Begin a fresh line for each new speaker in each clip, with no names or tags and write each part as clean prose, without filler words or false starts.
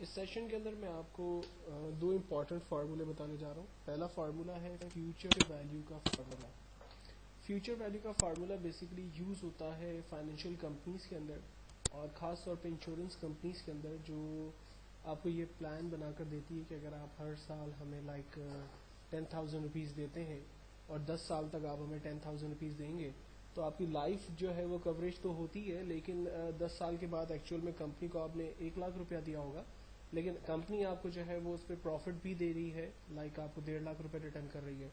اس session کے اندر میں آپ کو دو امپورٹنٹ فارمولے بتانے جا رہا ہوں. پہلا فارمولا ہے فیوچر ویلیو کا فارمولا. فیوچر ویلیو کا فارمولا بیسیکلی یوز ہوتا ہے فائنینشیل کمپنیز کے اندر اور خاص طور پہ انشورنس کمپنیز کے اندر, جو آپ کو یہ پلان بنا کر دیتی ہے کہ اگر آپ ہر سال ہمیں 10,000 روپیز دیتے ہیں اور 10 سال تک آپ ہمیں 10,000 روپیز دیں گے تو آپ کی لائف جو ہے وہ کوریج تو ہوتی ہے, لیکن 10 سال کے بعد ایکچوئل میں کمپنی کو آپ نے 1,00,000 روپیہ دیا ہوگا, لیکن کمپنی آپ کو جو ہے وہ اس پہ پروفٹ بھی دے رہی ہے, آپ کو 1,50,000 روپے ریٹرن کر رہی ہے.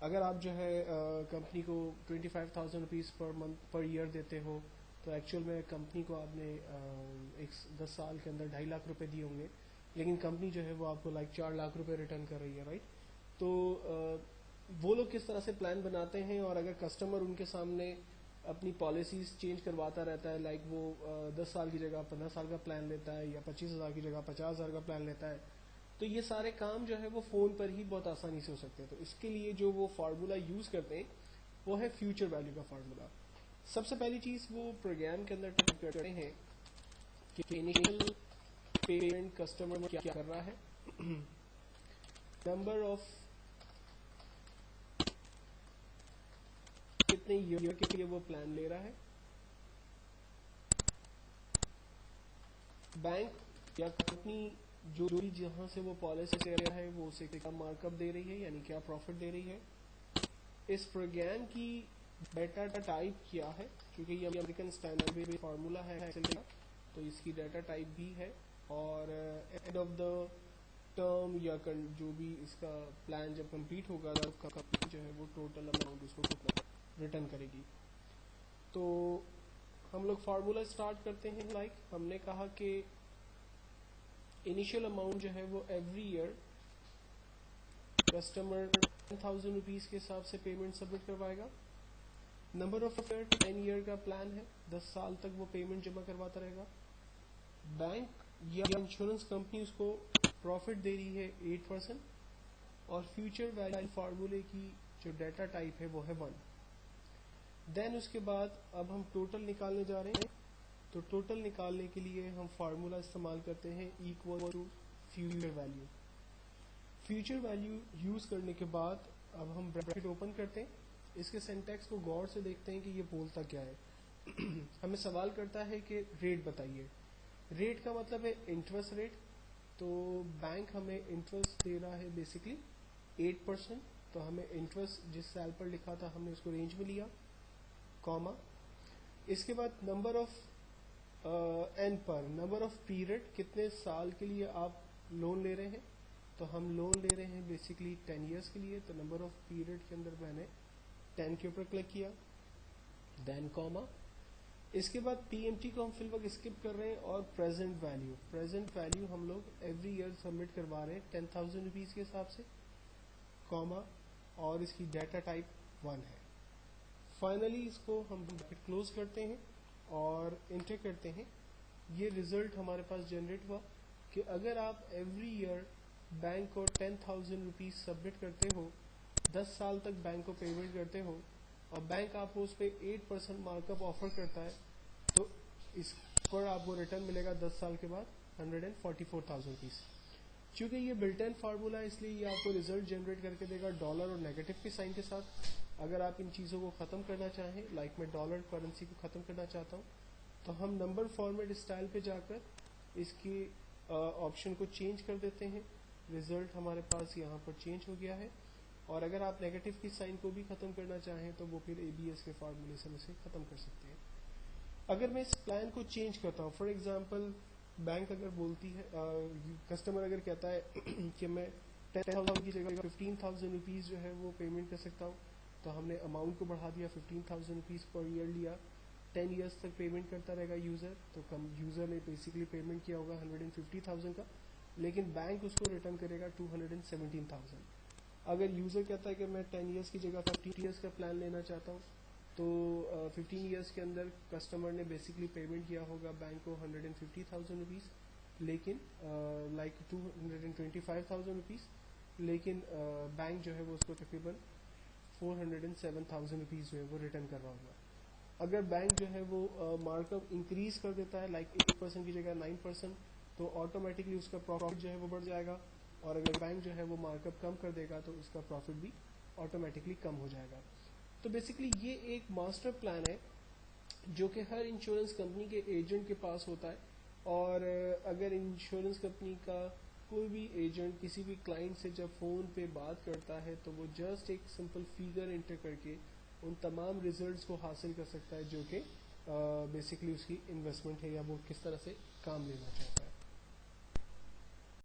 اگر آپ جو ہے کمپنی کو 25,000 rupees per month per year دیتے ہو تو ایکچوئل میں کمپنی کو آپ نے 10 سال کے اندر 2,50,000 روپے دیے ہوں گے, لیکن کمپنی جو ہے وہ آپ کو 4,00,000 روپے ریٹرن کر رہی ہے, رائٹ. تو وہ لوگ کس طرح سے پلان بناتے ہیں, اور اگر کسٹمر ان کے سامنے اپنی پالیسیز چینج کرواتا رہتا ہے, وہ 10 سال کی جگہ 15 سال کا پلان لیتا ہے یا 25,000 کی جگہ 50,000 کا پلان لیتا ہے, تو یہ سارے کام جو ہے وہ فون پر ہی بہت آسانی سے ہو سکتے ہیں. تو اس کے لیے جو وہ فارمولا یوز کرتے ہیں وہ ہے فیوچر ویلیو کا فارمولا. سب سے پہلی چیز وہ پروگرام کے اندر ٹائپ کرتے ہیں کہ انیشیل پیمنٹ کسٹمر کیا کر رہا ہے, نمبر آف کتنے ایئر کے لیے وہ پلان لے رہا ہے, بینک یا کمپنی جو بھی جہاں سے وہ پالیسی لے رہا ہے وہ اسے کیا مارک اپ دے رہی ہے, یعنی کیا پروفٹ دے رہی ہے, اس پروگرام کی ڈیٹا ٹائپ کیا ہے, کیونکہ یہ امریکن اسٹینڈرڈ فارمولا ہے تو اس کی ڈیٹا ٹائپ بھی ہے, اور اینڈ آف دا ٹرم یا جو بھی اس کا پلان جب کمپلیٹ ہوگا کمپنی جو ہے وہ ٹوٹل اماؤنٹ اس کو ریٹرن کرے گی. تو ہم لوگ فارمولا اسٹارٹ کرتے ہیں. ہم نے کہا کہ انیشیل اماؤنٹ جو ہے وہ ایوری ایئر کسٹمر 10,000 روپیز کے حساب سے پیمنٹ سبمٹ کروائے گا. نمبر آف ایئر 10 ایئر کا پلان ہے, 10 سال تک وہ پیمنٹ جمع کرواتا رہے گا. بینک یا انشورنس کمپنی اس کو پروفٹ دے رہی ہے 8%, اور فیوچر ویلیو فارمولے کی جو ڈیٹا ٹائپ ہے وہ ہے 1. دین اس کے بعد اب ہم ٹوٹل نکالنے جا رہے ہیں, تو ٹوٹل نکالنے کے لیے ہم فارمولا استعمال کرتے ہیں equal to future value. Future value use کرنے کے بعد اب ہم بریکٹ اوپن کرتے ہیں, اس کے سینٹیکس کو غور سے دیکھتے ہیں کہ یہ بولتا کیا ہے. ہمیں سوال کرتا ہے کہ ریٹ بتائیے. ریٹ کا مطلب ہے انٹرسٹ ریٹ, تو بینک ہمیں انٹرسٹ دے رہا ہے بیسکلی 8%, تو ہمیں انٹرسٹ جس سیل پر لکھا تھا ہم نے اس کو رینج میں لیا, کاما. اس کے بعد number of n per number of period, کتنے سال کے لیے آپ لون لے رہے ہیں, تو ہم لون لے رہے ہیں بیسکلی 10 ایئرس کے لیے, تو نمبر آف پیریڈ کے اندر میں نے 10 کے اوپر کلک کیا, دین کاما. اس کے بعد پی ایم ٹی کو ہم فی الوقت اسکپ کر رہے ہیں, اور پریزنٹ ویلیو ہم لوگ ایوری ایئر سبمٹ کروا رہے ہیں 10,000 روپیز کے حساب سے, کاما, اور اس کی ڈیٹا ٹائپ 1 ہے. فائنلی اس کو ہم بریکٹ کلوز کرتے ہیں اور انٹر کرتے ہیں. یہ ریزلٹ ہمارے پاس جنریٹ ہوا کہ اگر آپ ایوری ایئر بینک کو 10,000 روپیز سبمٹ کرتے ہو, 10 سال تک بینک کو پیمنٹ کرتے ہو, اور بینک آپ کو اس پہ 8% مارک اپ آفر کرتا ہے, تو اس پر آپ کو ریٹرن ملے گا 10 سال کے بعد 144,000 روپیز. چونکہ یہ بلٹ ان فارمولا ہے اس لیے یہ آپ کو ریزلٹ جنریٹ کر کے دے گا ڈالر اور نیگیٹو کے سائن کے ساتھ. اگر آپ ان چیزوں کو ختم کرنا چاہیں, میں ڈالر کرنسی کو ختم کرنا چاہتا ہوں, تو ہم نمبر فارمیٹ اسٹائل پہ جا کر اس کی آپشن کو چینج کر دیتے ہیں. ریزلٹ ہمارے پاس یہاں پر چینج ہو گیا ہے, اور اگر آپ نیگیٹو کی سائن کو بھی ختم کرنا چاہیں تو وہ پھر ABS کے فارمولے سے اسے ختم کر سکتے ہیں. اگر میں اس پلان کو چینج کرتا ہوں, فار ایگزامپل بینک اگر بولتی ہے, کسٹمر اگر کہتا ہے کہ میں 10,000 کی جگہ 15,000 روپیز جو ہے وہ پیمنٹ کر سکتا ہوں, تو ہم نے اماؤنٹ کو بڑھا دیا, 15,000 روپیز پر ایئر لیا, 10 ایئرس تک پیمنٹ کرتا رہے گا یوزر. تو یوزر نے بیسکلی پیمنٹ کیا ہوگا 150,000 کا, لیکن بینک اس کو ریٹرن کرے گا 217,000. اگر یوزر کہتا ہے کہ میں 10 ایئرس کی جگہ 15 ایئرس کا پلان لینا چاہتا ہوں, تو 15 ایئرس کے اندر کسٹمر نے بیسکلی پیمنٹ کیا ہوگا بینک کو 150,000 روپیز, لیکن 225,000 روپیز, لیکن بینک جو ہے وہ اس کو تقریباً 407,000 روپیز جو ہے وہ ریٹرن کر رہا ہوگا. اگر بینک جو ہے وہ مارک اپ انکریز کر دیتا ہے 8% کی جگہ 9%, تو آٹومیٹکلی اس کا پروفٹ جو ہے وہ بڑھ جائے گا، اور اگر بینک جو ہے وہ مارک اپ کم کر دے گا تو اس کا پروفٹ بھی آٹومیٹکلی کم ہو جائے گا. تو بیسکلی یہ ایک ماسٹر پلان ہے جو کہ ہر انشورنس کمپنی کے ایجنٹ کے پاس ہوتا ہے. اور اگر انشورنس کمپنی کا کوئی بھی ایجنٹ کسی بھی کلائنٹ سے جب فون پہ بات کرتا ہے تو وہ جسٹ ایک سمپل فیگر انٹر کر کے ان تمام ریزلٹس کو حاصل کر سکتا ہے جو کہ بیسکلی اس کی انویسٹمنٹ ہے یا وہ کس طرح سے کام لینا چاہتا ہے.